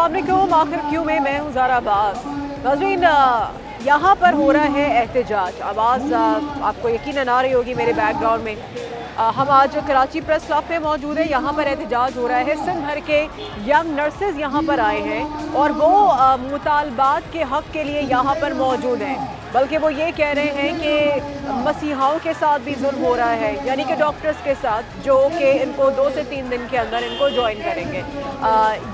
अस्सलाम वालेकुम। आखिर क्यों में मैं हूँ ज़ारा अब्बास। नाज़रीन, यहाँ पर हो रहा है एहतजाज। आवाज़ आपको यकीनन आ रही होगी मेरे बैकग्राउंड में। हम आज कराची प्रेस क्लब पे मौजूद है। यहाँ पर एहतजाज हो रहा है। सिंध भर के यंग नर्सेज यहाँ पर आए हैं और वो मुतालबात के हक़ के लिए यहाँ पर मौजूद हैं। बल्कि वो ये कह रहे हैं कि मसीहाओं के साथ भी जुल्म हो रहा है, यानी कि डॉक्टर्स के साथ, जो कि इनको 2 से 3 दिन के अंदर इनको ज्वाइन करेंगे।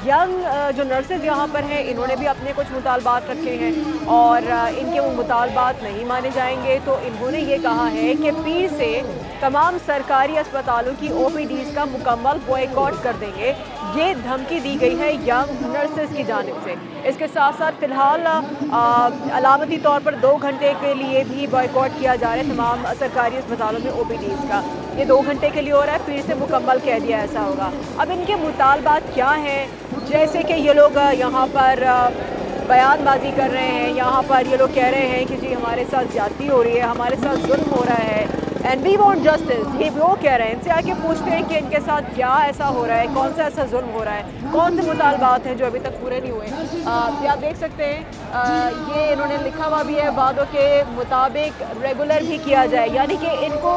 यंग जो नर्सेज यहाँ पर हैं, इन्होंने भी अपने कुछ मुतालबात रखे हैं और इनके वो मुतालबात नहीं माने जाएंगे। तो इन्होंने ये कहा है कि पीर से तमाम सरकारी अस्पतालों की OPDs का मुकम्मल बॉयकॉट कर देंगे। ये धमकी दी गई है यंग नर्सेज की जानिब से। इसके साथ साथ फ़िलहाल अलामती तौर पर 2 घंटे के लिए भी बॉयकॉट किया जा रहा है तमाम सरकारी अस्पतालों में OPDs का। ये 2 घंटे के लिए हो रहा है, फिर से मुकम्मल कह दिया ऐसा होगा। अब इनके मुतालबात क्या हैं, जैसे कि ये लोग यहाँ पर बयानबाजी कर रहे हैं। यहाँ पर ये लोग कह रहे हैं कि जी हमारे साथ ज़्यादती हो रही है, हमारे साथ जुल्म हो रहा है एंड वी वांट जस्टिस। ये वो कह रहे हैं। इनसे आके पूछते हैं कि इनके साथ क्या ऐसा हो रहा है, कौन सा ऐसा जुल्म हो रहा है, कौन से मुतालबात हैं जो अभी तक पूरे नहीं हुए। ये आप देख सकते हैं, ये इन्होंने लिखा हुआ भी है, वादों के मुताबिक रेगुलर भी किया जाए। यानी कि इनको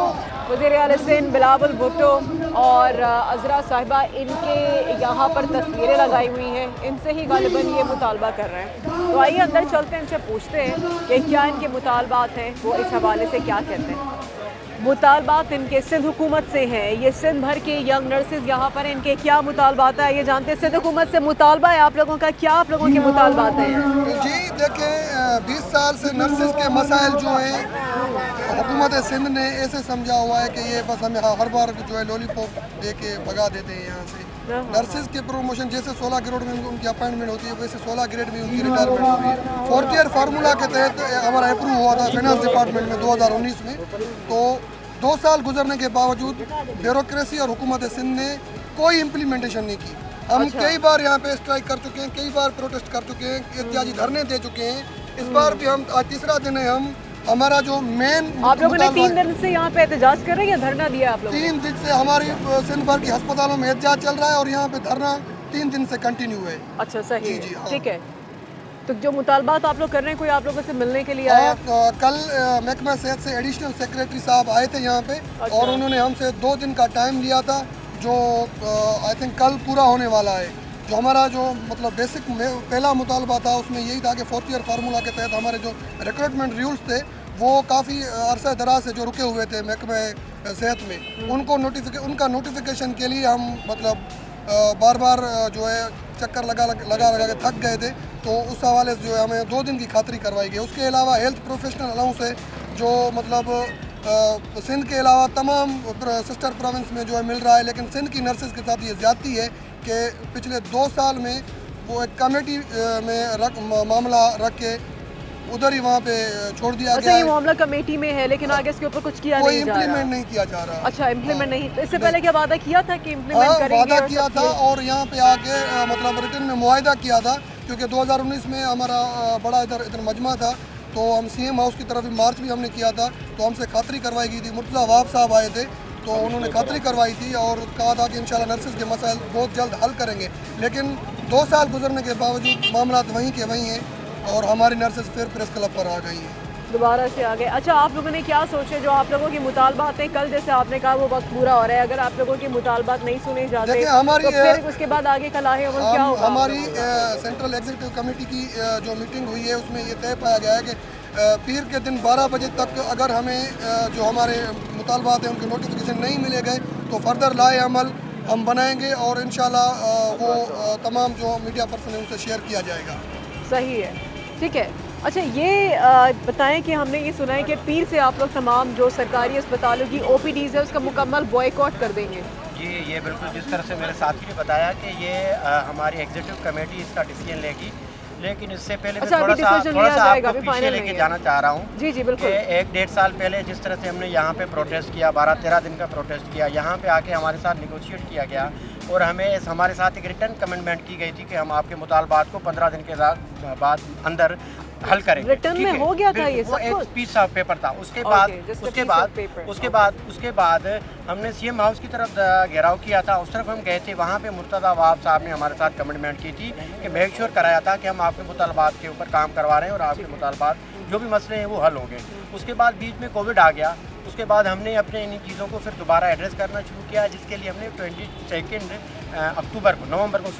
वज़ीर-ए-आला सिंध बिलावल भुट्टो और अज़रा साहिबा, इनके यहाँ पर तस्वीरें लगाई हुई हैं। इनसे ही गालिबन ये मुतालबा कर रहे हैं। तो आइए अंदर चलते हैं, इनसे पूछते हैं कि क्या इनके मुतालबात हैं, वो इस हवाले से क्या कहते हैं। मुतालबात इनके सिंध हुकूमत से हैं। ये सिंध भर के यंग नर्सेज यहाँ पर, इनके क्या मुतालबात है ये जानते हैं। सिंध हुकूमत से मुतालबा है आप लोगों का, क्या आप लोगों के मुतालबात हैं? जी देखें, 20 साल से नर्सेज के मसाइल जो हैं हुकूमत सिंध ने ऐसे समझा हुआ है कि ये बस हमें हर बार जो है लॉलीपॉप दे के भगा देते हैं यहाँ से। नर्सेज के प्रमोशन जैसे 16 ग्रेड में उनकी अपॉइंटमेंट होती है, वैसे 16 ग्रेड में उनकी रिटायरमेंट हो रही है। 4th ईयर फार्मूला के तहत हमारा अप्रूव हुआ था फाइनेंस डिपार्टमेंट में 2019 में। तो 2 साल गुजरने के बावजूद ब्यूरोक्रेसी और हुकूमत सिंध ने कोई इम्प्लीमेंटेशन नहीं की। हम कई बार यहाँ पे स्ट्राइक कर चुके हैं, कई बार प्रोटेस्ट कर चुके हैं, एहतजाजी धरने दे चुके हैं। इस बार भी हम आज तीसरा दिन है। हम हमारा जो मेन, आप लोगों ने 3 दिन से यहाँ पे एहतजाज कर रहे हैं या धरना दिया आप लोगों ने? 3 दिन से हमारी सिंध भर की अस्पतालों में एहतजाज चल रहा है और यहाँ पे धरना 3 दिन से कंटिन्यू है। अच्छा, सही है। जी, हाँ। ठीक है। तो जो मुतालबात आप लोग कर रहे हैं, कोई आप लोगों से मिलने के लिए आया? कल महकमा सेहत से एडिशनल सेक्रेटरी साहब आए थे यहाँ पे। और उन्होंने हमसे 2 दिन का टाइम लिया था, जो आई थिंक कल पूरा होने वाला है। जो हमारा जो मतलब बेसिक पहला मुतालबा था उसमें यही था कि 4th ईयर फार्मूला के तहत हमारे जो रिक्रूटमेंट रूल्स थे वो काफ़ी अरसा दराज से जो रुके हुए थे महकमे सेहत में, उनका नोटिफिकेशन के लिए हम मतलब बार बार जो है चक्कर लगा के थक गए थे। तो उस हवाले से जो है हमें 2 दिन की खातरी करवाई गई। उसके अलावा हेल्थ प्रोफेशनल अलाउंस है जो मतलब सिंध के अलावा तमाम सिस्टर प्रोविंस में जो है मिल रहा है। लेकिन सिंध की नर्सेज के साथ ये ज़्यादती है कि पिछले 2 साल में वो एक कमेटी में मामला रख के उधर ही वहाँ पे छोड़ दिया गया। ये मामला कमेटी में है, लेकिन आगे इसके ऊपर कुछ किया नहीं जा रहा, इम्प्लीमेंट नहीं किया जा रहा। अच्छा, इम्प्लीमेंट नहीं। तो इससे पहले क्या वादा किया था कि इम्प्लीमेंट करेंगे? वादा किया था और यहाँ पे आके मतलब रिटर्न में मुआहदा किया था, क्योंकि 2019 में हमारा बड़ा इधर मजमा था। तो हम CM हाउस की तरफ मार्च भी हमने किया था। तो हमसे खातरी करवाई गई थी, मुर्तज़ा वाब साहब आए थे तो उन्होंने खातरी करवाई थी और कहा था कि इंशाल्लाह नर्सेज के मसाइल बहुत जल्द हल करेंगे। लेकिन 2 साल गुजरने के बावजूद मामला वहीं के वहीं हैं और हमारी नर्सेज फिर प्रेस क्लब पर आ गई हैं, दोबारा से आ गए। अच्छा, आप लोगों ने क्या सोचे, जो आप लोगों की मुतालबात हैं, कल जैसे आपने कहा वो वक्त पूरा हो रहा है, अगर आप लोगों की मुतालबात नहीं सुने जाते तो फिर उसके बाद आगे कल आगे वो क्या होगा? हमारी सेंट्रल एग्जीक्यूटिव कमेटी की जो मीटिंग हुई है उसमें ये तय पाया गया है कि पीर के दिन 12 बजे तक अगर हमें जो हमारे मुतालबात हैं उनके नोटिफिकेशन नहीं मिले गए तो फर्दर लाए अमल हम बनाएंगे और इंशाल्लाह वो तमाम जो मीडिया पर्सन है उनसे शेयर किया जाएगा। सही है, ठीक है। अच्छा, ये बताएं कि हमने ये सुना है कि पीर से आप लोग तमाम जो सरकारी अस्पतालों की OPDs है उसका मुकम्मल बॉयकॉट कर देंगे। जी, ये बिल्कुल जिस तरह से मेरे साथी ने बताया कि ये हमारी एग्जीक्यूटिव कमेटी इसका डिसीजन लेगी। लेकिन इससे पहले मैं थोड़ा सा आपको पीछे लेके जाना चाह रहा हूँ। जी बिल्कुल। 1-1.5 साल पहले जिस तरह से हमने यहाँ पे प्रोटेस्ट किया, 12-13 दिन का प्रोटेस्ट किया, यहाँ पे आके हमारे साथ निगोशिएट किया गया और हमारे साथ एक रिटर्न कमिटमेंट की गई थी कि हम आपके मुतालबात को 15 दिन के बाद अंदर हल करेंगे। रिटर्न में हो गया था ये वो सब एक कुछ? पीस ऑफ पेपर था। उसके बाद हमने सीएम हाउस की तरफ घेराव किया था, उस तरफ हम गए थे। वहाँ पे मुर्तज़ा वहाब साहब ने हमारे साथ कमिटमेंट की थी कि मेक श्योर कराया था कि हम आपके मुतालबात के ऊपर काम करवा रहे हैं और आपके मुतालबात जो भी मसले हैं वो हल होंगे। उसके बाद बीच में कोविड आ गया, उसके बाद हमने अपने इन चीज़ों को फिर दोबारा एड्रेस करना शुरू किया, जिसके लिए हमने 22 नवंबर को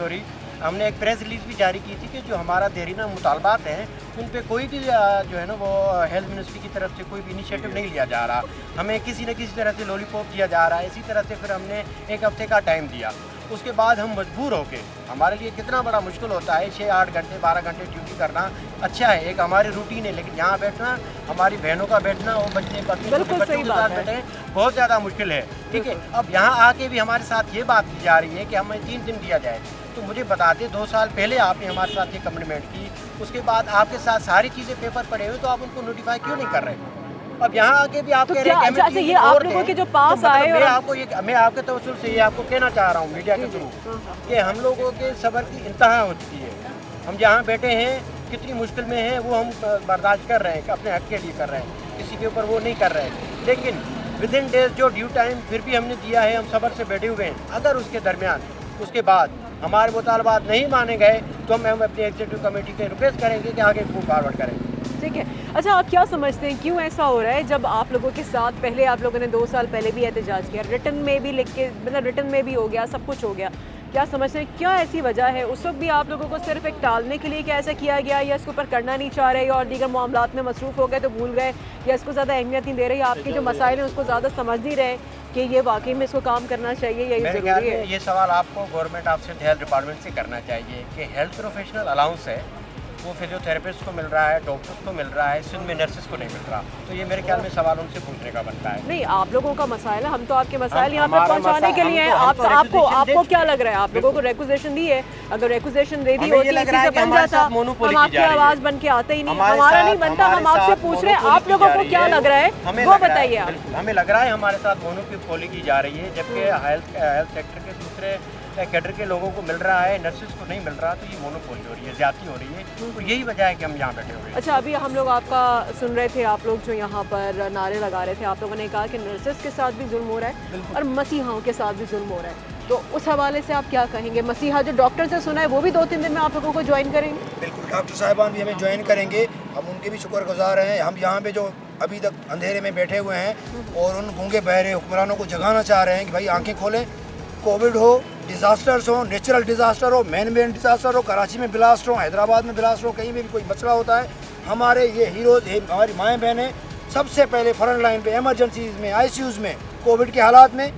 हमने एक प्रेस रिलीज़ भी जारी की थी कि जो हमारा देरीना मुतालबात हैं उन पे कोई भी जो है ना वो हेल्थ मिनिस्ट्री की तरफ से कोई भी इनिशिएटिव नहीं लिया जा रहा, हमें किसी न किसी तरह से लॉलीपॉप दिया जा रहा है। इसी तरह से फिर हमने एक हफ्ते का टाइम दिया। उसके बाद हम मजबूर होके, हमारे लिए कितना बड़ा मुश्किल होता है 6-8 घंटे 12 घंटे ड्यूटी करना अच्छा है, एक हमारी रूटीन है, लेकिन यहाँ बैठना, हमारी बहनों का बैठना, वो बच्चे बच्चों के साथ बैठे बहुत ज़्यादा मुश्किल है। ठीक है, अब यहाँ आके भी हमारे साथ ये बात की जा रही है कि हमें 3 दिन दिया जाए। तो मुझे बता दें, 2 साल पहले आपने हमारे साथ ये कमिटमेंट की, उसके बाद आपके साथ सारी चीज़ें पेपर पड़े हुए, तो आप उनको नोटिफाई क्यों नहीं कर रहे? अब यहाँ आके भी आप कह रहे हैं कि ये आप लोगों के जो पास आए, मैं आपके तवज्जुह से ये आपको कहना चाह रहा हूँ मीडिया के थ्रू कि हम लोगों के सब्र की इंतहा हो चुकी है। हम जहाँ बैठे हैं कितनी मुश्किल में हैं वो हम बर्दाश्त कर रहे हैं, अपने हक के लिए कर रहे हैं, किसी के ऊपर वो नहीं कर रहे हैं। लेकिन विद इन डेज जो ड्यू टाइम फिर भी हमने दिया है, हम सब्र से बैठे हुए हैं। अगर उसके दरमियान उसके बाद हमारे मुतालबात नहीं माने गए तो हम अपनी एग्जीक्यूटिव कमेटी के रिक्वेस्ट करेंगे कि आगे मूव फॉरवर्ड करें। ठीक है, अच्छा आप क्या समझते हैं क्यों ऐसा हो रहा है? जब आप लोगों के साथ पहले आप लोगों ने 2 साल पहले भी एहतजाज किया, रिटर्न में भी लिख के, मतलब रिटर्न में भी हो गया, सब कुछ हो गया, क्या समझते हैं क्या ऐसी वजह है? उस वक्त भी आप लोगों को सिर्फ एक टालने के लिए क्या ऐसा किया गया, या इसके ऊपर करना नहीं चाह रहे और दीगर मामलात में मसरूफ़ हो गए तो भूल गए, या इसको ज़्यादा अहमियत नहीं दे रहे, या आपके जो मसाइल हैं उसको ज़्यादा समझ नहीं रहे कि ये वाकई में इसको काम करना चाहिए या ये ज़रूरी है? ये सवाल आपको गवर्नमेंट ऑफ हेल्थ डिपार्टमेंट से करना चाहिए कि हेल्थ प्रोफेशनल अलाउंस है वो फिजियोथेरेपिस्ट को मिल रहा है, डॉक्टर्स को मिल रहा है, इसमें में नर्सेस को नहीं मिल रहा। तो ये मेरे ख्याल में सवाल उनसे पूछने का बनता है। नहीं, आप लोगों का मसाइल है, हम तो आपके मसाइल यहाँ पे पहुँचाने के लिए हैं। आपको क्या लग रहा है? आप लोगों को रेक्विजिशन दी है, अगर रेक्विजिशन दे दी होती इसी से बन जाता, हम आपकी आवाज़ बन के आते ही नहीं, हमारा नहीं बनता। हम आपसे पूछ रहे हैं आप लोगों को क्या लग रहा है वो बताइए आप। हमें लग रहा है हमारे साथ मोनोपोली की जा रही है, जबकि हेल्थ सेक्टर के दूसरे कैडर के लोगों को मिल रहा है, नर्सेस को नहीं मिल रहा। तो ये मोनोपोली हो रही है, ज्यादती हो रही है। तो यही वजह है कि हम यहाँ बैठे हुए हैं। अच्छा, अभी हम लोग आपका सुन रहे थे, आप लोग जो यहाँ पर नारे लगा रहे थे, आप लोगों ने कहा कि नर्सेस के साथ भी जुल्म हो रहा है और मसीहाओं के साथ भी जुल्म हो रहा है। तो उस हवाले से आप क्या कहेंगे? मसीहा जो डॉक्टर से सुना है वो भी 2-3 दिन में आप लोगों को ज्वाइन करेंगे? बिल्कुल, डॉक्टर साहिबान भी हमें ज्वाइन करेंगे, हम उनके भी शुक्रगुजार हैं। हम यहाँ पे जो अभी तक अंधेरे में बैठे हुए हैं और उन गूंगे बहरे हुक्मरानों को जगाना चाह रहे हैं कि भाई आंखें खोलें। कोविड हो, डिज़ास्टर्स हो, नेचुरल डिज़ास्टर हो, मैन मेड डिज़ास्टर हो, कराची में ब्लास्ट हो, हैदराबाद में ब्लास्ट हो, कहीं भी कोई मसला होता है, हमारे ये हीरोज़, हमारी माएँ बहनें सबसे पहले फ्रंट लाइन पे एमरजेंसीज़ में, आईसीयूज़ में, कोविड के हालात में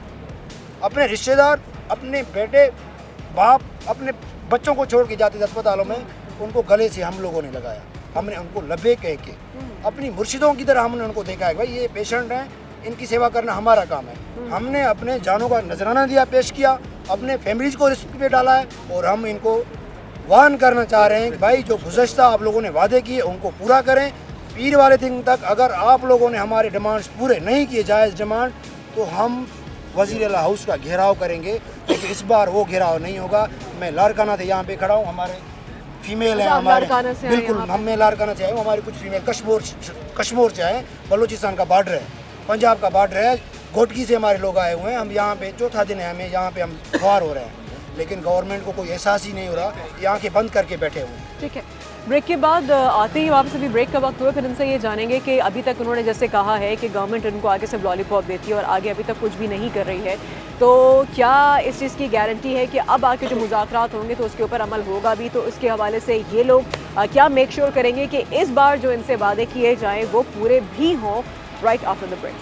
अपने रिश्तेदार, अपने बेटे, बाप, अपने बच्चों को छोड़ के जाते थे अस्पतालों में, उनको गले से हम लोगों ने लगाया। हमने उनको लबे कह के अपनी मुर्शिदों की तरह हमने उनको देखा है, भाई ये पेशेंट हैं, इनकी सेवा करना हमारा काम है। हमने अपने जानों का नजराना दिया, पेश किया, अपने फैमिलीज को रिस्क पे डाला है और हम इनको वार्न करना चाह रहे हैं कि भाई जो गुज़श्ता आप लोगों ने वादे किए उनको पूरा करें। पीर वाले दिन तक अगर आप लोगों ने हमारे डिमांड्स पूरे नहीं किए, जायज़ डिमांड, तो हम वज़ीर आला हाउस का घेराव करेंगे। लेकिन इस बार वो घेराव नहीं होगा। मैं लारकाना से यहाँ पे खड़ा हूँ, हमारे फीमेल हैं, हमारे बिल्कुल हम लारकाना से आए, हमारी कुछ फीमेल कश्मीर से आए, बलूचिस्तान का बॉर्डर है, पंजाब का बॉर्डर है, घोटकी से हमारे लोग आए हुए हैं। हम यहाँ पे चौथा दिन है, हमें यहाँ पे हम सवार हो रहे हैं, लेकिन गवर्नमेंट को कोई एहसास ही नहीं हो रहा, ये आंखें बंद करके बैठे हुए हैं। ठीक है, ब्रेक के बाद आते ही वापस अभी ब्रेक का वक्त हुआ, फिर इनसे ये जानेंगे कि अभी तक उन्होंने जैसे कहा है कि गवर्नमेंट इनको आगे से लॉलीपॉप देती है और आगे अभी तक कुछ भी नहीं कर रही है, तो क्या इस चीज़ की गारंटी है कि अब आके जो मुज़ाकरात होंगे तो उसके ऊपर अमल होगा भी? तो इसके हवाले से ये लोग क्या मेक श्योर करेंगे कि इस बार जो इनसे वादे किए जाएँ वो पूरे भी हों? Right after the break.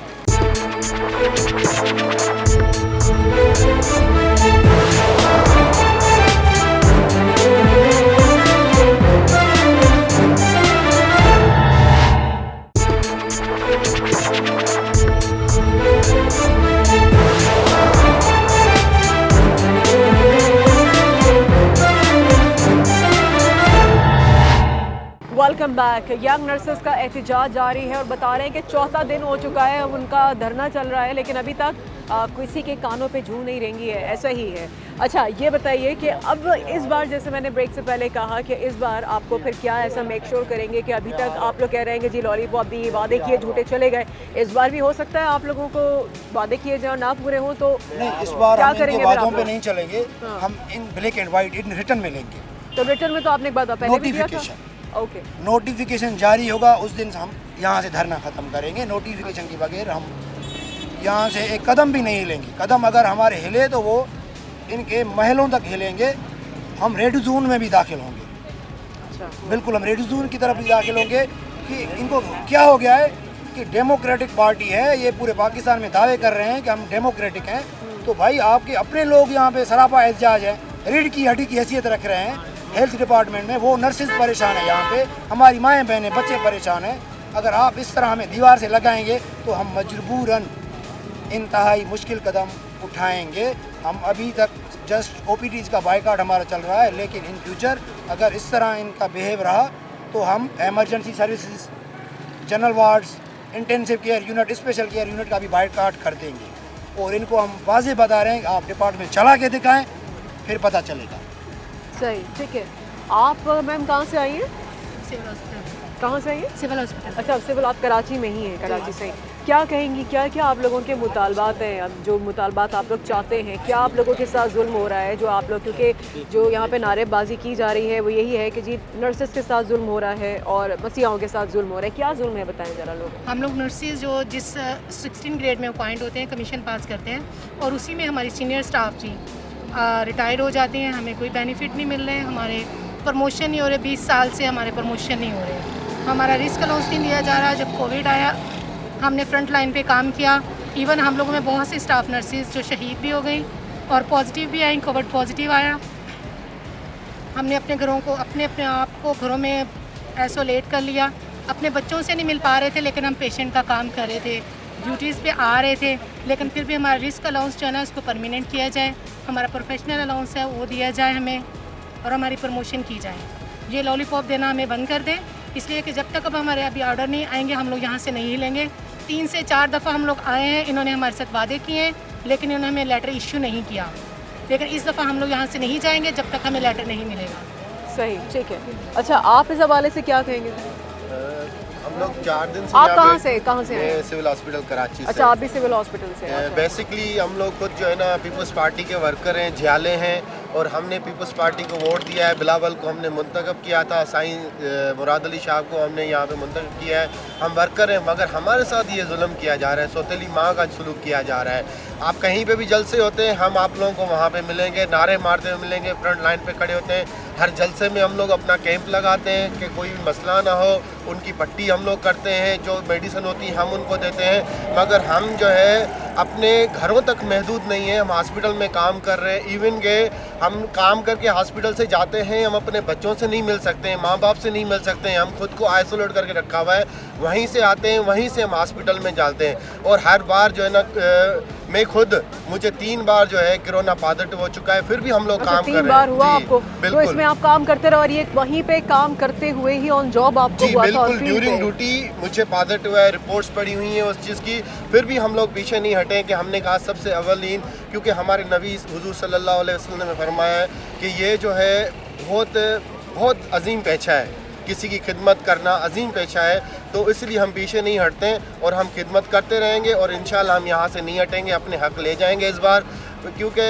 Welcome welcome back. Young nurses का एहतजाज जारी है और बता रहे हैं कि चौथा दिन हो चुका है, अब उनका धरना चल रहा है, लेकिन अभी तक किसी के कानों पे जूं नहीं रेंगी है। ऐसा ही है। अच्छा, ये बताइए कि अब इस बार, जैसे मैंने ब्रेक से पहले कहा, कि इस बार आपको फिर क्या ऐसा मेक श्योर करेंगे कि अभी तक आप लोग कह रहे हैं कि जी लॉलीपॉप दी, वादे किए झूठे चले गए, इस बार भी हो सकता है आप लोगों को वादे किए जाए ना पूरे हों, तो नहीं, इस बार क्या हम इनके करेंगे? वादों पे नहीं चलेंगे। हम in black and white in written में लेंगे। तो रिटर्न में तो आपने एक बात पहले भी किया था। ओके, नोटिफिकेशन जारी होगा उस दिन हम यहाँ से धरना ख़त्म करेंगे। नोटिफिकेशन के बगैर हम यहाँ से एक कदम भी नहीं हिलेंगे। कदम अगर हमारे हिले तो वो इनके महलों तक हिलेंगे। हम रेड जोन में भी दाखिल होंगे। अच्छा, बिल्कुल, हम रेड जोन की तरफ भी दाखिल होंगे कि इनको क्या हो गया है कि डेमोक्रेटिक पार्टी है, ये पूरे पाकिस्तान में दावे कर रहे हैं कि हम डेमोक्रेटिक हैं। तो भाई आपके अपने लोग यहाँ पे सरापा एहतजाज है, रीढ़ की हड्डी की हैसियत रख रहे हैं हेल्थ डिपार्टमेंट में। वो नर्सेज परेशान है, यहाँ पे हमारी माएँ बहनें बच्चे परेशान हैं। अगर आप इस तरह हमें दीवार से लगाएंगे तो हम मजबूरन इंतहाई मुश्किल कदम उठाएंगे। हम अभी तक जस्ट ओपीडीज़ का बायकॉट हमारा चल रहा है, लेकिन इन फ्यूचर अगर इस तरह इनका बिहेव रहा तो हम emergency services, general wards, intensive care unit, special care unit का भी बायकॉट कर देंगे। और इनको हम वाज़ेह बता रहे हैं कि आप डिपार्टमेंट चला के दिखाएं, फिर पता चलेगा। सही, ठीक है। आप मैम कहाँ से आई हैं? Civil hospital. कहाँ से आई हैं? Civil hospital. अच्छा, सिविल, आप कराची में ही हैं? कराची से। क्या कहेंगी, क्या क्या आप लोगों के मुतालबात हैं? अब जो मुतालबात आप लोग चाहते हैं, क्या आप लोगों के साथ जुल्म हो रहा है? जो आप लोग, क्योंकि जो यहाँ पे नारेबाजी की जा रही है वो यही है कि जी नर्सेस के साथ जुल्म हो रहा है और मसीहाओं के साथ जुल्म हो रहा है। क्या जुल्म है, बताएं ज़रा लोग। हम लोग नर्सेज जो जिस 16 ग्रेड में अपॉइंट होते हैं, कमीशन पास करते हैं, और उसी में हमारी सीनियर स्टाफ जी रिटायर हो जाते हैं। हमें कोई बेनिफिट नहीं मिल रहे, हमारे प्रमोशन नहीं हो रहे। 20 साल से हमारे प्रमोशन नहीं हो रहे। हमारा रिस्क अलाउंस नहीं दिया जा रहा। जब कोविड आया हमने फ्रंट लाइन पे काम किया। इवन हम लोगों में बहुत से स्टाफ नर्सेज जो शहीद भी हो गई और पॉजिटिव भी आई, कोविड पॉजिटिव आया। हमने अपने घरों को, अपने आप को घरों में आइसोलेट कर लिया। अपने बच्चों से नहीं मिल पा रहे थे, लेकिन हम पेशेंट का काम कर रहे थे, ड्यूटीज़ पे आ रहे थे। लेकिन फिर भी हमारा रिस्क अलाउंस जो है ना, उसको परमानेंट किया जाए। हमारा प्रोफेशनल अलाउंस है वो दिया जाए हमें, और हमारी प्रमोशन की जाए। ये लॉलीपॉप देना हमें बंद कर दें, इसलिए कि जब तक अब हमारे अभी ऑर्डर नहीं आएंगे हम लोग यहाँ से नहीं हिलेंगे। 3 से 4 दफ़ा हम लोग आए हैं, इन्होंने हमारे साथ वादे किए हैं, लेकिन इन्होंने हमें लेटर इश्यू नहीं किया। लेकिन इस दफ़ा हम लोग यहाँ से नहीं जाएंगे जब तक हमें लेटर नहीं मिलेगा। सही, ठीक है। अच्छा, आप इस हवाले से क्या कहेंगे? हम लोग 4 दिन से आप कहाँ से आए? मैं सिविल हॉस्पिटल कराची से। अच्छा, आप भी सिविल हॉस्पिटल से? अच्छा। बेसिकली हम लोग खुद जो है ना पीपल्स पार्टी के वर्कर हैं, झियाले हैं, और हमने पीपल्स पार्टी को वोट दिया है। बिलावल को हमने मुंतखब किया था, साईं मुराद अली साहब को हमने यहाँ पे मुंतखब किया है। हम वर्कर हैं, मगर हमारे साथ ये जुल्म किया जा रहा है, सौतेली माँ का सलूक किया जा रहा है। आप कहीं पे भी जलसे होते हैं, हम आप लोगों को वहाँ पे मिलेंगे, नारे मारते हुए मिलेंगे, फ्रंट लाइन पे खड़े होते हैं। हर जलसे में हम लोग अपना कैंप लगाते हैं कि कोई भी मसला ना हो। उनकी पट्टी हम लोग करते हैं, जो मेडिसिन होती है हम उनको देते हैं। मगर हम जो है अपने घरों तक महदूद नहीं है, हम हॉस्पिटल में काम कर रहे हैं। इवन के हम काम करके हॉस्पिटल से जाते हैं, हम अपने बच्चों से नहीं मिल सकते हैं, माँ बाप से नहीं मिल सकते हैं। हम खुद को आइसोलेट करके रखा हुआ है, वहीं से आते हैं, वहीं से हम हॉस्पिटल में जाते हैं। और हर बार जो है ना मैं खुद, मुझे 3 बार जो है कोरोना पॉजिटिव हो चुका है, फिर भी हम लोग काम कर रहे हैं। 3 बार हुआ आपको? तो बिल्कुल। इसमें आप काम करते रहो, और ये वहीं पे काम करते हुए ही ऑन जॉब आपको जी हुआ था? बिल्कुल, ड्यूरिंग ड्यूटी मुझे पॉजिटिव है, रिपोर्ट्स पड़ी हुई हैं उस चीज़ की। फिर भी हम लोग पीछे नहीं हटे कि हमने कहा सबसे अव्वलीन, क्योंकि हमारे नबी हुजूर सल्लल्लाहु अलैहि वसल्लम ने फरमाया है कि ये जो है बहुत अजीम पेशा है, किसी की खिदमत करना अजीम पेशा है। तो इसलिए हम पीछे नहीं हटते हैं और हम खिदमत करते रहेंगे, और इंशाल्लाह हम यहाँ से नहीं हटेंगे, अपने हक ले जाएंगे इस बार। क्योंकि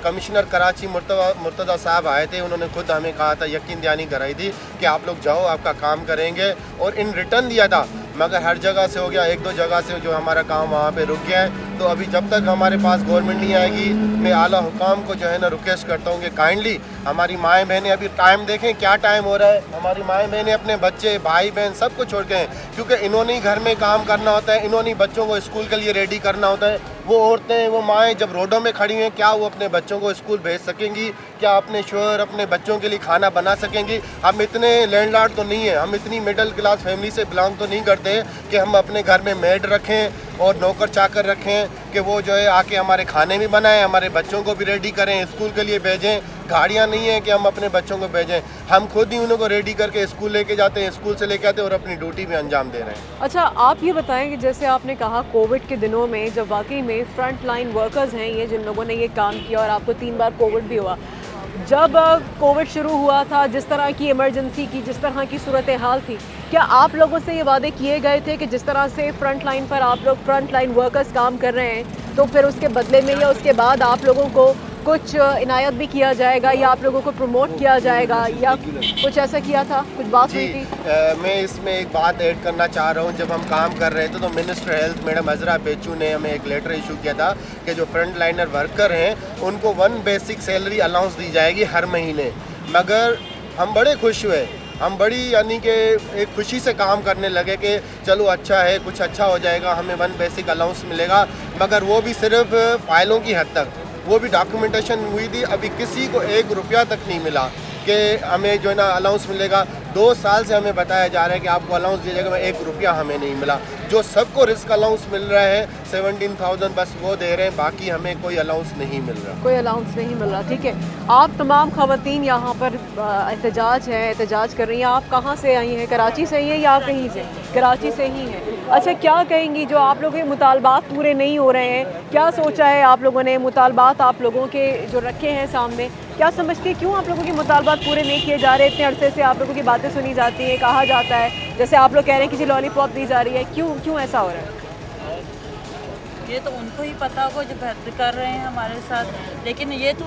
कमिश्नर कराची मुर्तज़ा साहब आए थे, उन्होंने खुद हमें कहा था, यकीन दहानी कराई थी कि आप लोग जाओ, आपका काम करेंगे, और इन रिटर्न दिया था। मगर हर जगह से हो गया, 1-2 जगह से जो हमारा काम वहाँ पे रुक गया है। तो अभी जब तक हमारे पास गवर्नमेंट नहीं आएगी, मैं आला हुकाम को जो है ना रिक्वेस्ट करता हूँ कि काइंडली हमारी माएँ बहनें, अभी टाइम देखें क्या टाइम हो रहा है, हमारी माएँ बहनें अपने बच्चे भाई बहन सबको छोड़ के हैं, क्योंकि इन्होंने ही घर में काम करना होता है, इन्होंने बच्चों को स्कूल के लिए रेडी करना होता है। वो औरतें, वो माएँ जब रोडों में खड़ी हैं, क्या वो अपने बच्चों को स्कूल भेज सकेंगी? क्या अपने शोहर अपने बच्चों के लिए खाना बना सकेंगी? हम इतने लैंडलॉर्ड तो नहीं है, हम इतनी मिडिल क्लास फैमिली से बिलोंग तो नहीं करते कि हम अपने घर में मेड रखें और नौकर चाकर रखें कि वो जो है आके हमारे खाने भी बनाएं, हमारे बच्चों को भी रेडी करें, स्कूल के लिए भेजें। गाड़ियाँ नहीं है कि हम अपने बच्चों को भेजें, हम खुद ही उनको रेडी करके स्कूल लेके जाते हैं, स्कूल से लेके आते हैं और अपनी ड्यूटी भी अंजाम दे रहे हैं। अच्छा, आप ये बताएं कि जैसे आपने कहा कोविड के दिनों में जब वाकई में फ्रंट लाइन वर्कर्स हैं ये जिन लोगों ने ये काम किया और आपको 3 बार कोविड भी हुआ, जब कोविड शुरू हुआ था, जिस तरह की इमरजेंसी की, जिस तरह की सूरत हाल थी, क्या आप लोगों से ये वादे किए गए थे कि जिस तरह से फ्रंट लाइन पर आप लोग फ्रंट लाइन वर्कर्स काम कर रहे हैं तो फिर उसके बदले में या उसके बाद आप लोगों को कुछ इनायत भी किया जाएगा या आप लोगों को प्रमोट किया जाएगा या कुछ ऐसा किया था, कुछ बात हुई थी? मैं इसमें एक बात ऐड करना चाह रहा हूँ। जब हम काम कर रहे थे तो मिनिस्टर हेल्थ मैडम हजरा बेचू ने हमें एक लेटर इशू किया था कि जो फ्रंट लाइनर वर्कर हैं उनको 1 बेसिक सैलरी अलाउंस दी जाएगी हर महीने। मगर हम बड़े खुश हुए, हम बड़ी यानी कि एक खुशी से काम करने लगे कि चलो अच्छा है, कुछ अच्छा हो जाएगा, हमें 1 बेसिक अलाउंस मिलेगा। मगर वो भी सिर्फ फाइलों की हद तक, वो भी डॉक्यूमेंटेशन हुई थी, अभी किसी को 1 रुपया तक नहीं मिला कि हमें जो है ना अलाउंस मिलेगा। 2 साल से हमें बताया जा रहा है कि आपको अलाउंस दिया जाएगा, 1 रुपया हमें नहीं मिला। जो सबको रिस्क अलाउंस मिल रहा है 17,000 बस वो दे रहे हैं, बाकी हमें कोई अलाउंस नहीं मिल रहा। कोई अलाउंस नहीं मिल रहा, ठीक है। आप तमाम ख़वातीन यहाँ पर एहतजाज है, एहतजाज कर रही हैं। आप कहाँ से आई हैं? कराची से आई हैं या आप कहीं से? कराची से ही हैं। अच्छा, क्या कहेंगी जो आप लोगों के मुतालबात पूरे नहीं हो रहे हैं, क्या सोचा है आप लोगों ने? मुतालबात आप लोगों के जो रखे हैं सामने, क्या समझती है क्यों आप लोगों के मुतालबात पूरे नहीं किए जा रहे? इतने अरसे से आप लोगों की बातें सुनी जाती हैं, कहा जाता है, जैसे आप लोग कह रहे हैं किसी लॉलीपॉप दी जा रही है, क्यों ऐसा हो रहा है? ये तो उनको ही पता होगा जो कर रहे हैं हमारे साथ, लेकिन ये तो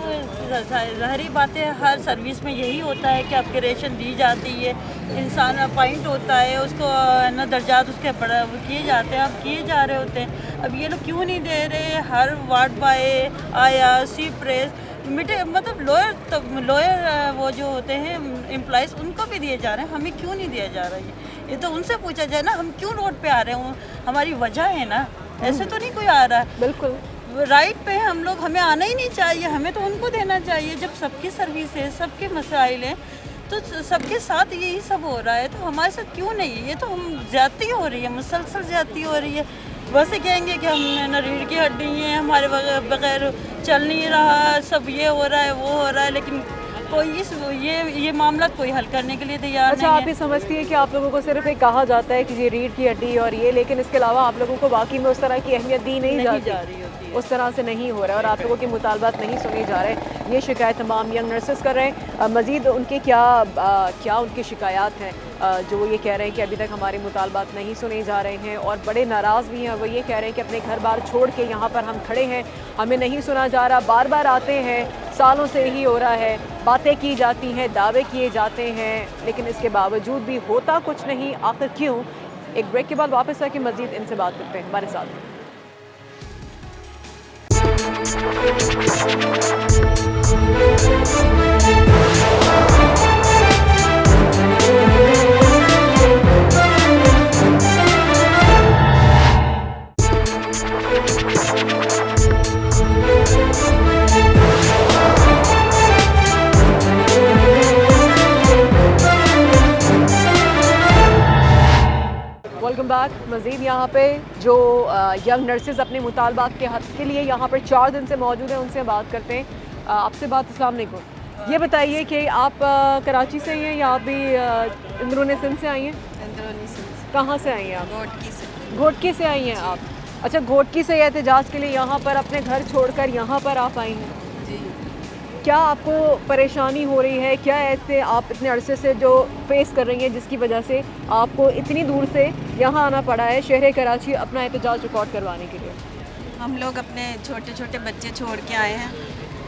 ज़ाहरी बात है, हर सर्विस में यही होता है कि अपग्रेडेशन दी जाती है, इंसान अपॉइंट होता है, उसको ना दर्जात उसके बड़ा किए जाते हैं, अब किए जा रहे होते हैं। अब ये लोग क्यों नहीं दे रहे? हर वार्ड बॉय, आया, सी प्रेस, मतलब लोअर वो जो होते हैं एम्प्लॉइज़, उनको भी दिए जा रहे हैं, हमें क्यों नहीं दिया जा रहा है? ये तो उनसे पूछा जाए ना, हम क्यों रोड पे आ रहे हैं, हमारी वजह है ना, ऐसे तो नहीं कोई आ रहा है। बिल्कुल राइट पे हम लोग, हमें आना ही नहीं चाहिए, हमें तो उनको देना चाहिए। जब सबकी सर्विस है, सबके मसाइल हैं, तो सबके साथ यही सब हो रहा है, तो हमारे साथ क्यों नहीं है? ये तो हम ज़्यादती हो रही है, मुसलसल ज़्यादती हो रही है। वैसे कहेंगे कि हम ना रीढ़ की हड्डी हैं, हमारे बगैर चल नहीं रहा, सब ये हो रहा है, वो हो रहा है, लेकिन कोई ये मामला कोई हल करने के लिए तैयार अच्छा, नहीं है। आप ये समझती है कि आप लोगों को सिर्फ एक कहा जाता है कि ये रीढ़ की हड्डी और ये, लेकिन इसके अलावा आप लोगों को वाकई में उस तरह की अहमियत दी नहीं जा रही होती, उस तरह से नहीं हो रहा है और आप लोगों के मुतालबात नहीं सुने जा रहे। ये शिकायत तमाम यंग नर्सेस कर रहे हैं। मज़ीद उनके क्या उनकी शिकायत हैं जो वो ये कह रहे हैं कि अभी तक हमारे मुतालबात नहीं सुने जा रहे हैं और बड़े नाराज़ भी हैं। वो ये कह रहे हैं कि अपने घर बार छोड़ के यहाँ पर हम खड़े हैं, हमें नहीं सुना जा रहा, बार बार आते हैं, सालों से ही हो रहा है, बातें की जाती हैं, दावे किए जाते हैं, लेकिन इसके बावजूद भी होता कुछ नहीं। आखिर क्यों? एक ब्रेक के बाद वापस आके मज़ीद इनसे बात करते हैं, हमारे साथ। Welcome back. मज़ीद यहाँ पे जो यंग नर्सेज अपने मुतालबात के हक़ के लिए यहाँ पर 4 दिन से मौजूद हैं, उनसे बात करते हैं। आपसे बात, अस्सलाम वालेकुम। ये बताइए कि आप कराची से हैं या आप भी अंदरूनी सिंध से आई हैं? अंदरूनी सिंध। कहाँ से आई हैं आप? घोटकी से। घोटकी से आई हैं आप? अच्छा, घोटकी से एहतजाज के लिए यहाँ पर अपने घर छोड़कर यहाँ पर आप आई हैं? जी। क्या आपको परेशानी हो रही है? क्या ऐसे आप इतने अरसे से जो फेस कर रही हैं जिसकी वजह से आपको इतनी दूर से यहाँ आना पड़ा है शहर कराची अपना एहतजाज रिकॉर्ड करवाने के लिए? हम लोग अपने छोटे छोटे बच्चे छोड़ के आए हैं।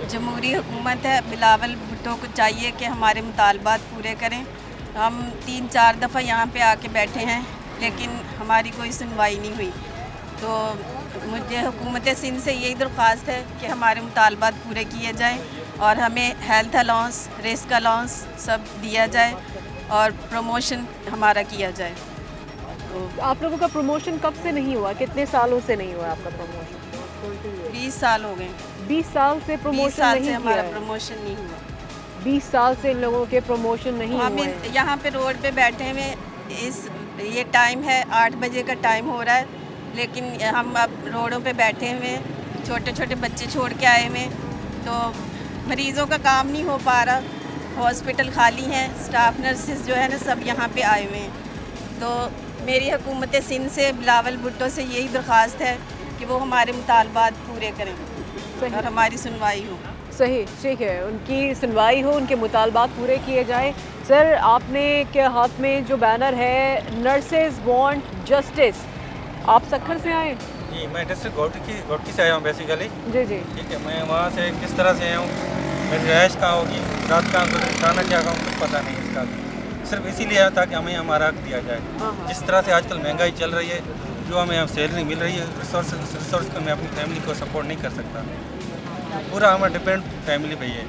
जमहूरी हुकूमत है, बिलावल भुट्टो को चाहिए कि हमारे मुतालबात पूरे करें। हम 3-4 दफ़ा यहाँ पे आके बैठे हैं, लेकिन हमारी कोई सुनवाई नहीं हुई। तो मुझे हुकूमत सिंध से यही दरख्वास्त है कि हमारे मुतालबात पूरे किए जाएँ और हमें हेल्थ अलाउंस, रिस्क अलाउंस सब दिया जाए और प्रमोशन हमारा किया जाए। तो आप लोगों का प्रमोशन कब से नहीं हुआ? कितने सालों से नहीं हुआ आपका प्रमोशन? 20 साल हो गए। 20 साल से 20 प्रमोशन साल नहीं से किया हमारा है? प्रमोशन नहीं हुआ। 20 साल से इन लोगों के प्रमोशन नहीं हुए हमें हैं। यहाँ पे रोड पे बैठे हुए, ये टाइम है 8 बजे का टाइम हो रहा है, लेकिन हम अब रोडों पे बैठे हुए, छोटे छोटे बच्चे छोड़ के आए हुए, तो मरीज़ों का काम नहीं हो पा रहा, हॉस्पिटल खाली हैं, स्टाफ नर्सेज जो है ना सब यहाँ पे आए हुए हैं। तो मेरी हुकूमत सिंध से बिलावल भुट्टो से यही दरख्वास्त है कि वो हमारे मुतालबात पूरे करें और हमारी सुनवाई हो। सही, ठीक है, उनकी सुनवाई हो, उनके मुतालबात पूरे किए जाएं। सर, आपने के हाथ में जो बैनर है नर्सेज वांट जस्टिस, आप सक्खर से आए? जी, मैं डिस्ट्रिक्ट घोटकी से आया हूँ बेसिकली। जी जी, ठीक है, मैं वहाँ से किस तरह से आया हूँ, मेरी रहायश कहाँ होगी, रात कहाँ खाना क्या खाऊँ, कुछ पता नहीं इसका। सिर्फ इसीलिए आया था कि हमें हमारा हक दिया जाए। जिस तरह से आजकल महंगाई चल रही है, जो हमें यहाँ सैलरी मिल रही है, रिसोर्स पर मैं अपनी फैमिली को सपोर्ट नहीं कर सकता। पूरा हमारा डिपेंड फैमिली पे ही है।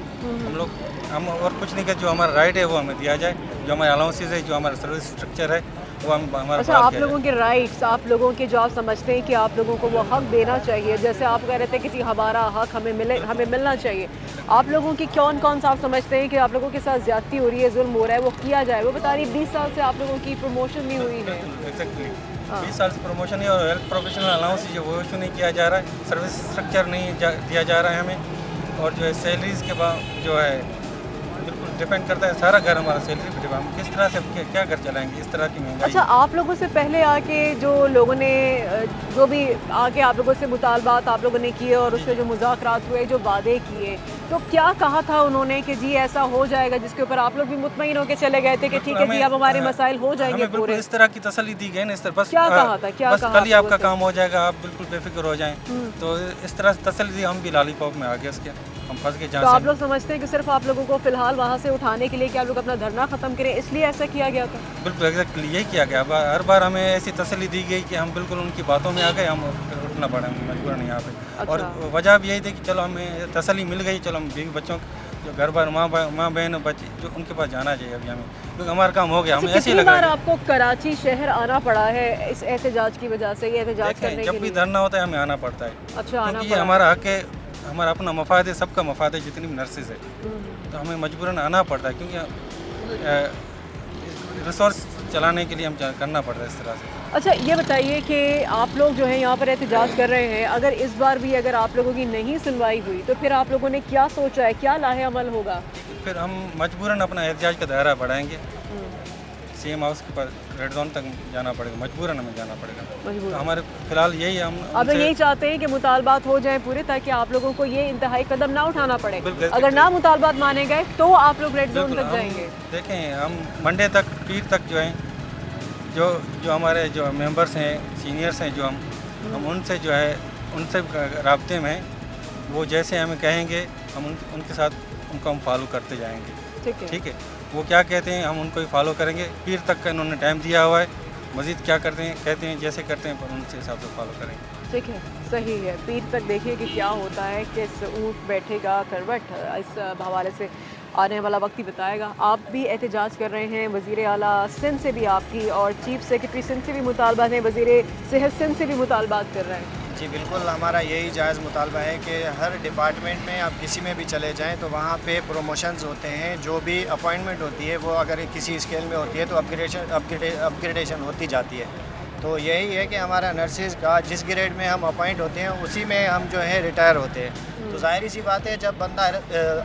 हम और कुछ नहीं कर, जो हमारा राइट है वो हमें दिया जाए, जो हमारे अलाउंसेज है, जो हमारा सर्विस स्ट्रक्चर है वो हम हमारा। अच्छा, आप लोगों के राइट्स, आप लोगों के जो आप समझते हैं कि आप लोगों को वो हक देना चाहिए, जैसे आप कह रहे थे कि जी हमारा हक हमें मिलना चाहिए, आप लोगों की कौन कौन सा आप समझते हैं कि आप लोगों के साथ ज्यादती हो रही है, जुल्म हो रहा है, वो किया जाए? वो बता रही 20 साल से आप लोगों की प्रमोशन नहीं हुई है। एग्जैक्टली 20 साल से प्रमोशन है और हेल्थ प्रोफेशनल अलाउंस जो वो इशू नहीं किया जा रहा है, सर्विस स्ट्रक्चर नहीं दिया जा रहा है हमें, और जो है सैलरीज के बाद जो है बिल्कुल डिपेंड करता है सारा घर हमारा सैलरी पे डिपेंड। हम किस तरह से क्या घर चलाएंगे इस तरह की महंगाई। अच्छा, आप लोगों से पहले आके जो लोगों ने जो भी आके आप लोगों से मुतालबात आप लोगों ने किए और उसके जो मुज़ाकरात हुए, जो वादे किए, तो क्या कहा था उन्होंने कि जी ऐसा हो जाएगा, जिसके ऊपर आप लोग भी मुतमईन होकर चले गए थे कि ठीक है जी अब हमारे मसाइल हो जाएंगे पूरे? इस तरह की तसल्ली दी गई ना, इस तरह बस क्या कहा था, क्या कहा? कल ही आपका काम हो जाएगा, आप बिल्कुल बेफिक्र हो जाएं। तो इस तरह से तसल्ली दी, हम भी लॉलीपॉप में आ गए उसके, हम फंस गए। तो आप लोग समझते हैं कि सिर्फ आप लोगों को फिलहाल वहाँ से उठाने के लिए कि आप लोग अपना धरना खत्म करें, इसलिए ऐसा किया गया था? बिल्कुल एग्जैक्टली यही किया गया। हर बार हमें ऐसी तसल्ली दी गई कि हम बिल्कुल उनकी बातों में आ गए, हम उठना पड़ा मजबूरन यहाँ पे। अच्छा। और वजह भी यही थी कि चलो हमें तसल्ली मिल गई, चलो हम बीवी बच्चों जो घर बार माँ बहन बच्चे जो उनके पास जाना चाहिए अभी हमें, क्योंकि हमारा काम हो गया। हमें ऐसे ही लगा। बार आपको कराची शहर आना पड़ा है इस एहतजाज की वजह से? ये एहतजाज करने के जब भी धरना होता है हमें आना पड़ता है। अच्छा, आना क्योंकि ये हमारा हक है, हमारा अपना मफाद है, सबका मफाद है, जितनी भी नर्सेज है, तो हमें मजबूरन आना पड़ता है, क्योंकि रिसोर्स चलाने के लिए हम करना पड़ता है इस तरह से। अच्छा, ये बताइए कि आप लोग जो है यहाँ पर एहतजाज कर रहे हैं, अगर इस बार भी अगर आप लोगों की नहीं सुनवाई हुई तो फिर आप लोगों ने क्या सोचा है, क्या लाहे अमल होगा? फिर हम मजबूरन अपना एहतजाज का दायरा बढ़ाएंगे, सीएम हाउस के पास रेड जोन तक जाना पड़ेगा, मजबूरन हमें जाना पड़ेगा। तो हमारे फिलहाल यही हम अब यही चाहते हैं कि मुतालबात हो जाए पूरे, ताकि आप लोगों को ये इंतहाई कदम ना उठाना पड़े। अगर ना मुतालबात माने गए तो आप लोग रेड जोन तक जाएंगे। देखें, हम मंडे तक पीर तक जो है जो हमारे जो मेंबर्स हैं, सीनियर्स हैं, जो हम उनसे जो है उनसे राब्ते में हैं, वो जैसे हमें कहेंगे हम उनके साथ उनको हम फॉलो करते जाएंगे। ठीक है, वो क्या कहते हैं हम उनको ही फॉलो करेंगे। पीर तक का इन्होंने टाइम दिया हुआ है, मज़ीद क्या करते हैं कहते हैं जैसे करते हैं पर उनसे हिसाब से फॉलो करेंगे। ठीक है, सही है। पीर तक देखिए कि क्या होता है, किस ऊँट बैठेगा करवट, इस हवाले से आने वाला वक्त ही बताएगा। आप भी एहतजाज कर रहे हैं, वज़ीर आला सिंध से भी आपकी और चीफ सेक्रेटरी सिंध से भी मुतालबात हैं, वज़ीर सेहत सिंध से भी मुतालबात कर रहे हैं। जी बिल्कुल, हमारा यही जायज़ मुतालबा है कि हर डिपार्टमेंट में आप किसी में भी चले जाएं तो वहाँ पे प्रमोशंस होते हैं, जो भी अपॉइंटमेंट होती है वो अगर किसी स्केल में होती है तो अपग्रेडेशन होती जाती है। तो यही है कि हमारा नर्सिस का जिस ग्रेड में हम अपॉइंट होते हैं उसी में हम जो है रिटायर होते हैं। तो ज़ाहिर सी बात है, जब बंदा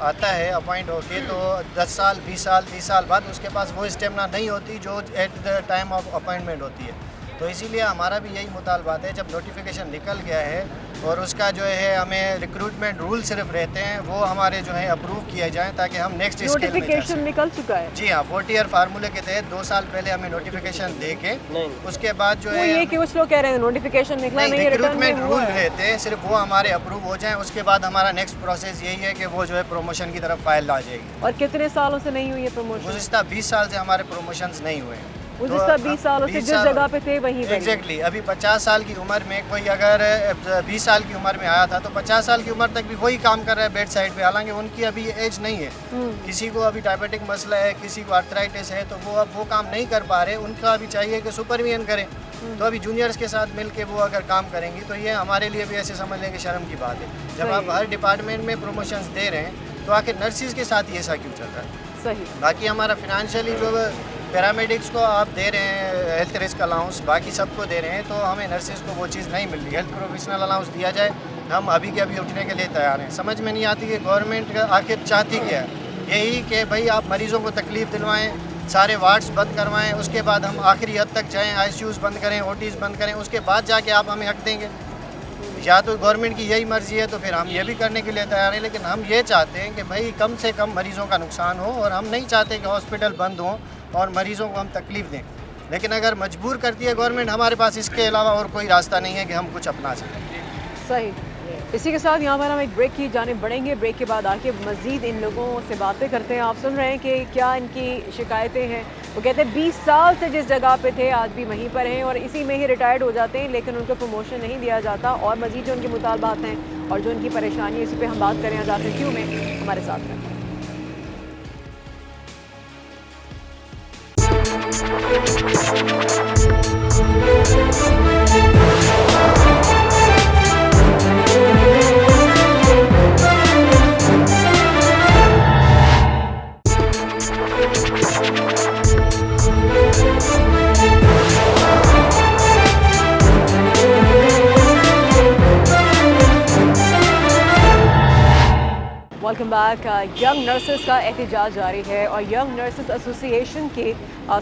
आता है अपॉइंट होके तो 10 साल 20 साल 30 साल बाद उसके पास वो स्टेमिना नहीं होती जो at the time of appointment होती है। तो इसीलिए हमारा भी यही मुतालबात है, जब नोटिफिकेशन निकल गया है और उसका जो है हमें रिक्रूटमेंट रूल सिर्फ रहते हैं वो हमारे जो है अप्रूव किए जाएं ताकि हम नेक्स्ट स्केल में जा सकें। नोटिफिकेशन निकल चुका है? जी हाँ, 40 ईयर फार्मूले के तहत 2 साल पहले हमें नोटिफिकेशन दे के उसके बाद जो है ये कि कुछ लोग कह रहे हैं नोटिफिकेशन निकला नहीं, रिक्रूटमेंट रूल रहते हैं, सिर्फ वो हमारे अप्रूव हो जाएं उसके बाद हमारा नेक्स्ट प्रोसेस यही है कि वो जो है प्रमोशन की तरफ फाइल आ जाएगी। और कितने सालों से नहीं हुई है प्रमोशन? गुज़िश्ता 20 साल से हमारे प्रमोशंस नहीं हुए हैं। 20 सालों से जिस जगह पे थे वहीं पे। एग्जैक्टली, अभी 50 साल की उम्र में कोई अगर 20 साल की उम्र में आया था तो 50 साल की उम्र तक भी वही काम कर रहा है बेड साइड पे, हालांकि उनकी अभी एज नहीं है। किसी को अभी डायबिटिक मसला है, किसी को आर्थराइटिस है, तो वो अब वो काम नहीं कर पा रहे, उनका अभी चाहिए कि सुपरविजन करें। तो अभी जूनियर्स के साथ मिल के वो अगर काम करेंगी तो ये हमारे लिए भी ऐसे समझ लें कि शर्म की बात है। जब आप हर डिपार्टमेंट में प्रमोशंस दे रहे हैं तो आखिर नर्सिस के साथ ही ऐसा क्यों चल रहा है? सही। बाकी हमारा फिनेंशियली जो पैरामेडिक्स को आप दे रहे हैं हेल्थ रिस्क अलाउंस, बाकी सबको दे रहे हैं, तो हमें नर्सिस को वो चीज़ नहीं मिल रही। हेल्थ प्रोफेशनल अलाउंस दिया जाए हम अभी के अभी उठने के लिए तैयार हैं। समझ में नहीं आती कि गवर्नमेंट आखिर चाहती क्या है। यही कि भाई आप मरीज़ों को तकलीफ़ दिलवाएं, सारे वार्ड्स बंद करवाएं, उसके बाद हम आखिरी हद तक जाएं, ICUs बंद करें, OTs बंद करें, उसके बाद जाके आप हमें हक देंगे। या तो गवर्नमेंट की यही मर्ज़ी है तो फिर हम ये भी करने के लिए तैयार हैं, लेकिन हम ये चाहते हैं कि भाई कम से कम मरीज़ों का नुकसान हो, और हम नहीं चाहते कि हॉस्पिटल बंद हों और मरीज़ों को हम तकलीफ़ दें। लेकिन अगर मजबूर करती है गवर्नमेंट, हमारे पास इसके अलावा और कोई रास्ता नहीं है कि हम कुछ अपना सकें। सही। इसी के साथ यहाँ पर हम एक ब्रेक की जानिब बढ़ेंगे। ब्रेक के बाद आके मज़ीद इन लोगों से बातें करते हैं। आप सुन रहे हैं कि क्या इनकी शिकायतें हैं। वो कहते हैं 20 साल से जिस जगह पे थे आज भी वहीं पर हैं और इसी में ही रिटायर्ड हो जाते हैं, लेकिन उनको प्रमोशन नहीं दिया जाता। और मज़ीद जो उनके मुतालबात हैं और जो उनकी परेशानी है, इसी पर हम बात करें। आज़ाद क्यों में हमारे साथ रहें। Welcome back. यंग नर्सेस का एहतजाज जारी है और यंग नर्सेस एसोसिएशन के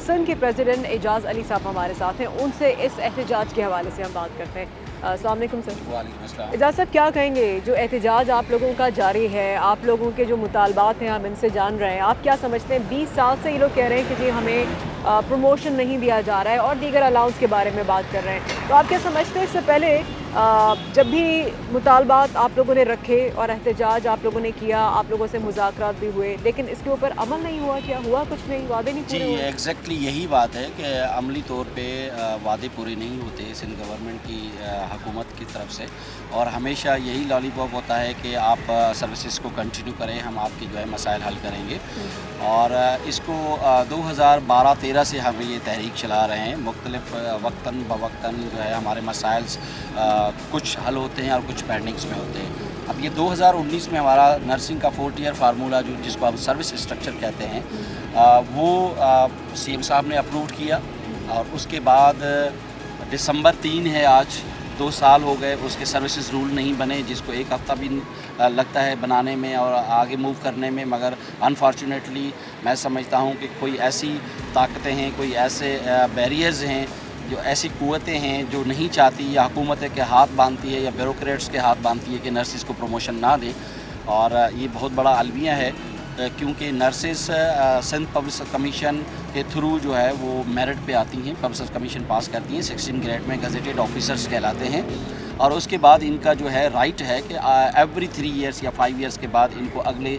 सिंध के प्रेसिडेंट एजाज़ अली साहब हमारे साथ हैं। उनसे इस एहतजाज के हवाले से हम बात करते हैं। अस्सलाम वालेकुम सर। वालेकुम अस्सलाम। एजाज़ साहब, क्या कहेंगे जो एहतजाज आप लोगों का जारी है, आप लोगों के जो मुतालबात हैं हम इनसे जान रहे हैं, आप क्या समझते हैं? 20 साल से ये लोग कह रहे हैं कि जी हमें प्रमोशन नहीं दिया जा रहा है और दीगर अलाउंस के बारे में बात कर रहे हैं, तो आप क्या समझते हैं? इससे पहले जब भी मुतालबात आप लोगों ने रखे और एहतजाज आप लोगों ने किया, आप लोगों से मुज़ाकरात भी हुए, लेकिन इसके ऊपर अमल नहीं हुआ, क्या हुआ? कुछ नहीं, वादे नहीं पूरे हुए? एग्जैक्टली यही बात है कि अमली तौर पे वादे पूरे नहीं होते सिंध गवर्नमेंट की हुकूमत की तरफ से, और हमेशा यही लॉलीपॉप होता है कि आप सर्विसेज को कंटिन्यू करें, हम आपके जो है मसाइल हल करेंगे। और इसको 2012-13 से हम ये तहरीक चला रहे हैं। मुख्तलिफ वक्तन बवक्तन जो है हमारे मसाइल कुछ हल होते हैं और कुछ पेंडिंग्स में होते हैं। अब ये 2019 में हमारा नर्सिंग का 4 ईयर फार्मूला जो जिसको हम सर्विस स्ट्रक्चर कहते हैं, वो CM साहब ने अप्रूव किया, और उसके बाद दिसंबर 3 है आज, 2 साल हो गए, उसके सर्विसेज रूल नहीं बने, जिसको 1 हफ़्ता भी लगता है बनाने में और आगे मूव करने में। मगर अनफॉर्चुनेटली मैं समझता हूँ कि कोई ऐसी ताकतें हैं, कोई ऐसे बैरियर्स हैं, जो ऐसी कुव्वतें हैं जो नहीं चाहती, या हुकूमत के हाथ बांधती है या ब्यूरोक्रेट्स के हाथ बांधती है कि नर्सिस को प्रमोशन ना दें। और ये बहुत बड़ा अलमिया है, क्योंकि नर्सेस सिंध पब्लिक कमीशन के थ्रू जो है वो मेरिट पे आती हैं, पब्लिक कमीशन पास करती हैं, 16 ग्रेड में गजेटेड ऑफिसर्स कहलाते हैं। और उसके बाद इनका जो है राइट है कि एवरी 3 ईयर्स या 5 ईयर्स के बाद इनको अगले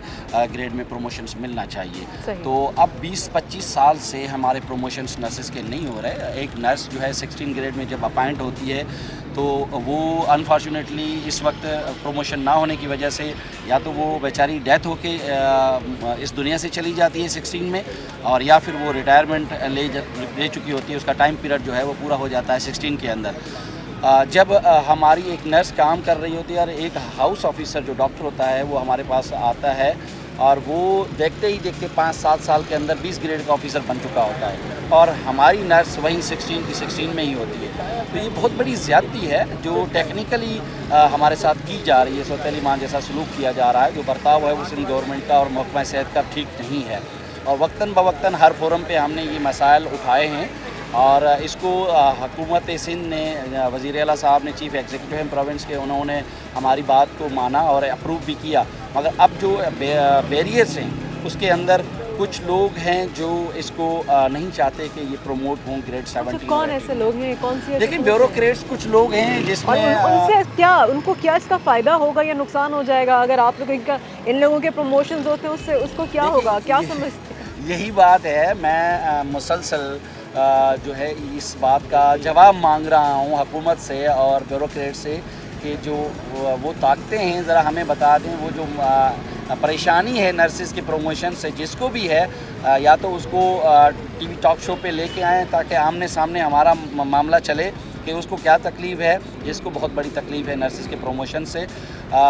ग्रेड में प्रमोशंस मिलना चाहिए। तो अब 20-25 साल से हमारे प्रमोशंस नर्सेस के नहीं हो रहे। एक नर्स जो है 16 ग्रेड में जब अपॉइंट होती है तो वो अनफॉर्चुनेटली इस वक्त प्रमोशन ना होने की वजह से या तो वो बेचारी डेथ होके इस दुनिया से चली जाती है 16 में, और या फिर वो रिटायरमेंट ले चुकी होती है, उसका टाइम पीरियड जो है वो पूरा हो जाता है 16 के अंदर। जब हमारी एक नर्स काम कर रही होती है और एक हाउस ऑफिसर जो डॉक्टर होता है वो हमारे पास आता है, और वो देखते ही देखते 5-7 साल के अंदर 20 ग्रेड का ऑफिसर बन चुका होता है, और हमारी नर्स वहीं 16 की 16 में ही होती है। तो ये बहुत बड़ी ज़्यादती है जो टेक्निकली हमारे साथ की जा रही है। सौतेली मां जैसा सलूक किया जा रहा है, जो बर्ताव है वो सिंध गवर्नमेंट का और महकमा सेहत का ठीक नहीं है। और वक्तन बवक्तन हर फोरम पे हमने ये मसाइल उठाए हैं, और इसको हुकूमत सिंध ने, वज़ीर आला साहब ने, चीफ़ एग्जीक्यूटिव हैं प्रोविंस के, उन्होंने हमारी बात को माना और अप्रूव भी किया। मगर अब जो बैरियर्स हैं उसके अंदर कुछ लोग हैं जो इसको नहीं चाहते कि ये प्रमोट हों ग्रेड 17। तो कौन ऐसे लोग हैं, कौन सी? लेकिन ब्यूरोक्रेट्स कुछ लोग हैं जिसमें उनसे क्या, उनको क्या इसका फ़ायदा होगा या नुकसान हो जाएगा अगर आप लोग इनका, इन लोगों के प्रमोशन होते हैं उससे, उसको क्या होगा, क्या समझते हैं? यही बात है। मैं मुसलसल जो है इस बात का जवाब मांग रहा हूँ हुकूमत से और ब्यूरोक्रेट से कि जो वो ताकतें हैं ज़रा हमें बता दें। वो जो परेशानी है नर्सिस के प्रमोशन से जिसको भी है, या तो उसको टीवी टॉक शो पे लेके आएँ ताकि आमने सामने हमारा मामला चले कि उसको क्या तकलीफ़ है। जिसको बहुत बड़ी तकलीफ़ है नर्सिस के प्रमोशन से,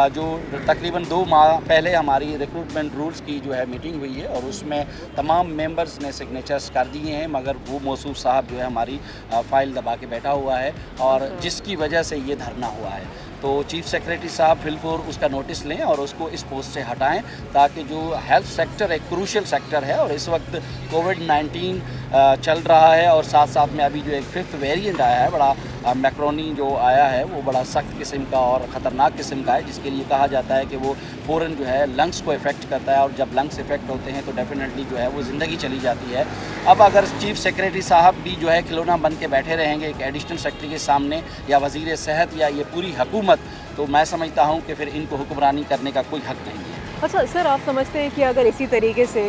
जो तकरीबन 2 माह पहले हमारी रिक्रूटमेंट रूल्स की जो है मीटिंग हुई है और उसमें तमाम मेंबर्स ने सिग्नेचर्स कर दिए हैं, मगर वो मौसूफ साहब जो है हमारी फ़ाइल दबा के बैठा हुआ है, और जिसकी वजह से ये धरना हुआ है। तो चीफ सेक्रेटरी साहब फिलफोर उसका नोटिस लें और उसको इस पोस्ट से हटाएं, ताकि जो हेल्थ सेक्टर एक क्रूशियल सेक्टर है और इस वक्त कोविड-19 चल रहा है और साथ साथ में अभी जो एक 5th वेरिएंट आया है, बड़ा मैक्रोनी जो आया है वो बड़ा सख्त किस्म का और ख़तरनाक किस्म का है, जिसके लिए कहा जाता है कि वो फ़ौरन जो है लंग्स को इफ़ेक्ट करता है और जब लंग्स इफ़ेक्ट होते हैं तो डेफिनेटली जो है वो ज़िंदगी चली जाती है। अब अगर चीफ सेक्रेटरी साहब भी जो है खिलौना बन के बैठे रहेंगे एक एडिशनल सेक्रेटरी के सामने या वज़ीर सेहत या ये पूरी हुकूमत, तो मैं समझता हूँ कि फिर इनको हुक्मरानी करने का कोई हक़ नहीं है। अच्छा सर, आप समझते हैं कि अगर इसी तरीके से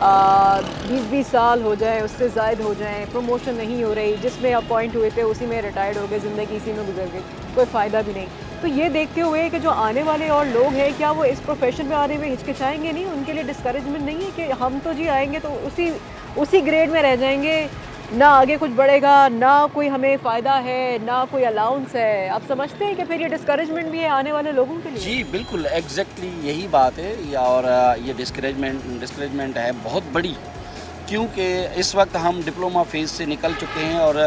20-20 साल हो जाए, उससे ज़ायद हो जाए, प्रमोशन नहीं हो रही, जिसमें अपॉइंट हुए थे उसी में रिटायर्ड हो गए, ज़िंदगी इसी में गुजर गई, कोई फ़ायदा भी नहीं, तो ये देखते हुए कि जो आने वाले और लोग हैं क्या वो इस प्रोफेशन में आने में हिचकिचाएंगे नहीं? उनके लिए डिस्करेजमेंट नहीं है कि हम तो जी आएंगे तो उसी ग्रेड में रह जाएंगे, ना आगे कुछ बढ़ेगा, ना कोई हमें फ़ायदा है, ना कोई अलाउंस है? आप समझते हैं कि फिर ये डिस्करेजमेंट भी है आने वाले लोगों के लिए? जी बिल्कुल, एग्जैक्टली यही बात है। और ये डिस्करेजमेंट है बहुत बड़ी, क्योंकि इस वक्त हम डिप्लोमा फेज़ से निकल चुके हैं और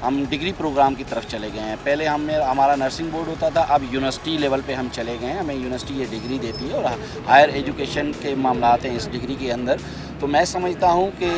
हम डिग्री प्रोग्राम की तरफ चले गए हैं। पहले हमारा नर्सिंग बोर्ड होता था, अब यूनिवर्सिटी लेवल पे हम चले गए हैं। हमें यूनिवर्सिटी ये डिग्री देती है और हायर एजुकेशन के मामलात हैं इस डिग्री के अंदर। तो मैं समझता हूँ कि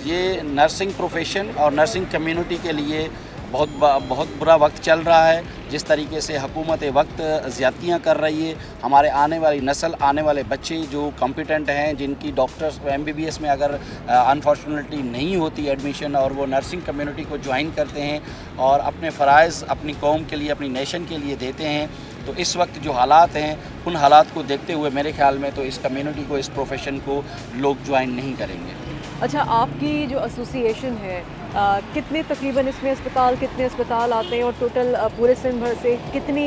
ये नर्सिंग प्रोफेशन और नर्सिंग कम्युनिटी के लिए बहुत बुरा वक्त चल रहा है। जिस तरीके से हुकूमत वक्त ज़्यादतियाँ कर रही है, हमारे आने वाली नस्ल, आने वाले बच्चे जो कॉम्पिटेंट हैं, जिनकी डॉक्टर्स MBBS में अगर अनफॉर्चुनेटली नहीं होती एडमिशन और वो नर्सिंग कम्युनिटी को ज्वाइन करते हैं और अपने फ़राइज़ अपनी कौम के लिए, अपनी नेशन के लिए देते हैं, तो इस वक्त जो हालात हैं उन हालात को देखते हुए मेरे ख्याल में तो इस कम्युनिटी को, इस प्रोफेशन को लोग ज्वाइन नहीं करेंगे। अच्छा, आपकी जो एसोसिएशन है, कितने तकरीबन इसमें कितने अस्पताल आते हैं और टोटल पूरे सिंध भर से कितनी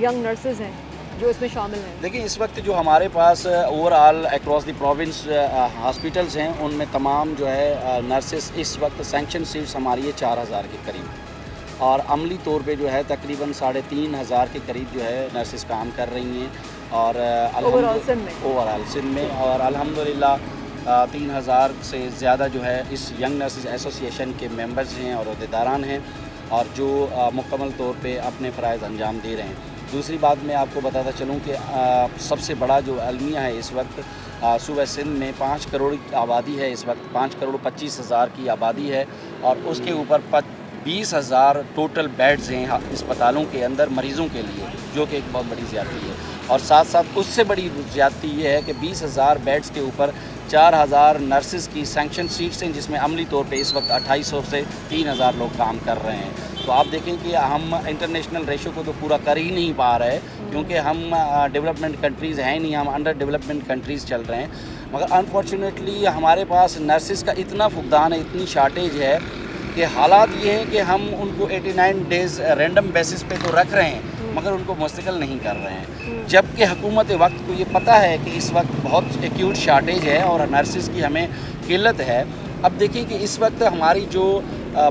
यंग नर्सेज हैं जो इसमें शामिल हैं? देखिए, इस वक्त जो हमारे पास overall across the province hospitals हैं, उनमें तमाम जो है नर्सेस इस वक्त सैंक्शन सीट्स हमारी है 4000 के करीब और अमली तौर पे जो है तकरीबन 3500 के करीब जो है नर्सेस काम कर रही हैं और ओवरऑल सिंध में और अल्हम्दुलिल्लाह 3000 से ज़्यादा जो है इस यंग नर्सेस एसोसिएशन के मेंबर्स हैं और अहदेदारान हैं और जो मुकम्मल तौर पे अपने फ़राइज़ अंजाम दे रहे हैं। दूसरी बात मैं आपको बताता चलूँ कि सबसे बड़ा जो अलमिया है इस वक्त सूबे सिंध में 5 करोड़ की आबादी है। इस वक्त 5,25,00,000 की आबादी है और उसके ऊपर 20,000 टोटल बेड्स हैं अस्पतालों के अंदर मरीज़ों के लिए, जो कि एक बहुत बड़ी ज़्यादती है। और साथ साथ उससे बड़ी ज़्यादती ये है कि 20,000 बेड्स के ऊपर 4000 नर्सेस की सैंक्शन सीट्स हैं, जिसमें अमली तौर पे इस वक्त 2800 से 3000 लोग काम कर रहे हैं। तो आप देखें कि हम इंटरनेशनल रेशो को तो पूरा कर ही नहीं पा रहे, क्योंकि हम डेवलपमेंट कंट्रीज़ हैं नहीं, हम अंडर डेवलपमेंट कंट्रीज़ चल रहे हैं। मगर अनफॉर्चुनेटली हमारे पास नर्सेस का इतना फुकदान है, इतनी शार्टेज है कि हालात ये हैं कि हम उनको 89 डेज़ रैंडम बेसिस पे तो रख रहे हैं मगर उनको मुस्तकिल नहीं कर रहे हैं, जबकि हुकूमत वक्त को ये पता है कि इस वक्त बहुत एक्यूट शार्टेज है और नर्सेस की हमें किल्लत है। अब देखिए कि इस वक्त हमारी जो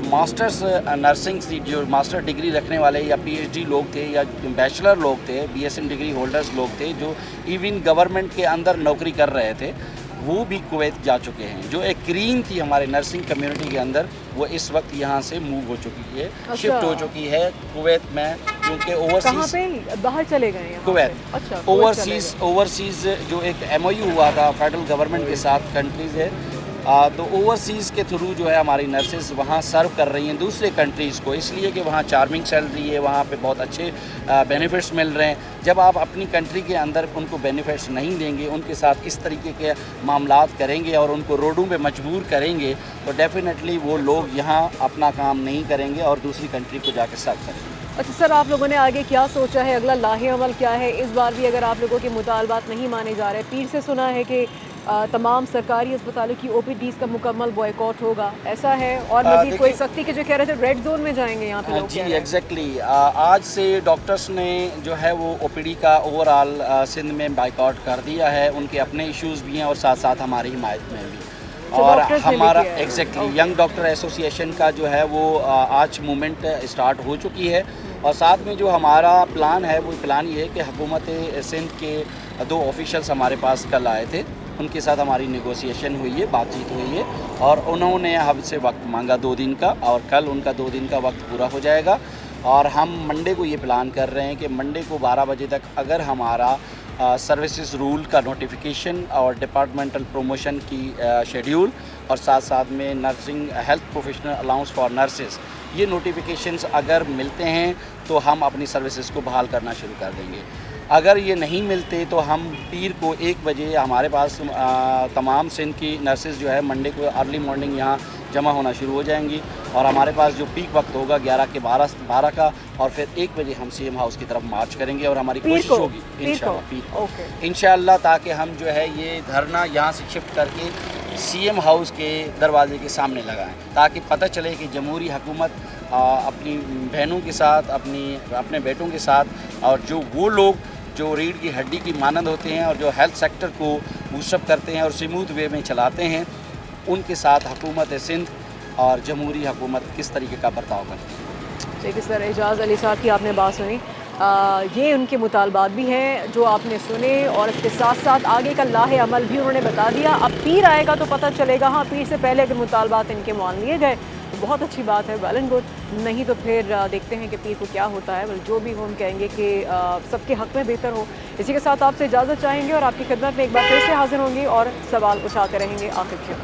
मास्टर्स नर्सिंग की जो मास्टर डिग्री रखने वाले या PhD लोग थे या बैचलर लोग थे, BSN डिग्री होल्डर्स लोग थे, जो इवन गवर्नमेंट के अंदर नौकरी कर रहे थे, वो भी कुवैत जा चुके हैं। जो एक क्रीम थी हमारे नर्सिंग कम्युनिटी के अंदर, वो इस वक्त यहाँ से मूव हो चुकी है, शिफ्ट हो चुकी है कुवैत में, क्योंकि ओवरसीज बाहर चले गए हैं कुवैत। अच्छा, ओवरसीज़ जो एक MOU हुआ था फेडरल गवर्नमेंट के साथ कंट्रीज़ है, तो ओवरसीज़ के थ्रू जो है हमारी नर्सेस वहाँ सर्व कर रही हैं दूसरे कंट्रीज़ को, इसलिए कि वहाँ चार्मिंग सैलरी है, वहाँ पे बहुत अच्छे बेनिफिट्स मिल रहे हैं। जब आप अपनी कंट्री के अंदर उनको बेनिफिट्स नहीं देंगे, उनके साथ इस तरीके के मामलात करेंगे और उनको रोडों पे मजबूर करेंगे, तो डेफिनेटली वो लोग यहाँ अपना काम नहीं करेंगे और दूसरी कंट्री को जाके सर्व करेंगे। अच्छा सर, आप लोगों ने आगे क्या सोचा है, अगला लाहे अमल क्या है? इस बार भी अगर आप लोगों के मुतालबात नहीं माने जा रहे, पीर से सुना है कि तमाम सरकारी अस्पतालों की OPDs का मुकम्मल बॉयकॉट होगा, ऐसा है? और मज़ीद कोई सख्ती के जो कह रहे थे रेड जोन में जाएंगे यहाँ पे लोग? जी एग्जैक्टली, आज से डॉक्टर्स ने जो है वो OPD का ओवरऑल सिंध में बाइकआउट कर दिया है। उनके अपने इश्यूज़ भी हैं और साथ साथ हमारी हिमायत में भी। और हमारा एग्जैक्टली यंग डॉक्टर एसोसिएशन का जो है वो आज मूवमेंट स्टार्ट हो चुकी है और साथ में जो हमारा प्लान है वो प्लान ये है कि हुकूमत सिंध के 2 ऑफिशियल्स हमारे पास कल आए थे, उनके साथ हमारी नेगोशिएशन हुई है, बातचीत हुई है और उन्होंने हमसे वक्त मांगा 2 दिन का और कल उनका 2 दिन का वक्त पूरा हो जाएगा और हम मंडे को ये प्लान कर रहे हैं कि मंडे को 12 बजे तक अगर हमारा सर्विसेज रूल का नोटिफिकेशन और डिपार्टमेंटल प्रमोशन की शेड्यूल और साथ साथ में nursing health professional allowance for nurses, ये नोटिफिकेशंस अगर मिलते हैं तो हम अपनी सर्विसेज को बहाल करना शुरू कर देंगे। अगर ये नहीं मिलते तो हम पीर को 1 बजे हमारे पास तमाम सिंध की नर्सेज जो है मंडे को अर्ली मॉर्निंग यहाँ जमा होना शुरू हो जाएंगी और हमारे पास जो पीक वक्त होगा 11 के 12 का, और फिर 1 बजे हम सीएम हाउस की तरफ मार्च करेंगे और हमारी कोशिश होगी इंशाल्लाह ताकि हम जो है ये धरना यहाँ से शिफ्ट करके सीएम हाउस के दरवाजे के सामने लगाएं, ताकि पता चले कि जमहूरी हुकूमत अपनी बहनों के साथ, अपने बेटों के साथ, और जो वो लोग जो रीढ़ की हड्डी की मानद होते हैं और जो हेल्थ सेक्टर को बूस्टअप करते हैं और स्मूथ वे में चलाते हैं, उनके साथ हुकूमत सिंध और जमहूरी हुकूमत किस तरीके का बर्ताव करती है। ठीक है सर, एजाज़ अली साहब की आपने बात सुनी, ये उनके मुतालबात भी हैं जो आपने सुने, और इसके साथ साथ आगे का लाहे अमल भी उन्होंने बता दिया। अब पीर आएगा तो पता चलेगा, हाँ पीर से पहले अगर मुतालबात इनके मान लिए गए तो बहुत अच्छी बात है, वेल एंड गुड, नहीं तो फिर देखते हैं कि पीर को क्या होता है। बल जो भी हो हम कहेंगे कि सबके हक़ में बेहतर हो। इसी के साथ आपसे इजाज़त चाहेंगे और आपकी खिदमत में एक बार फिर से हाजिर होंगे और सवाल उठाते रहेंगे आखिर के।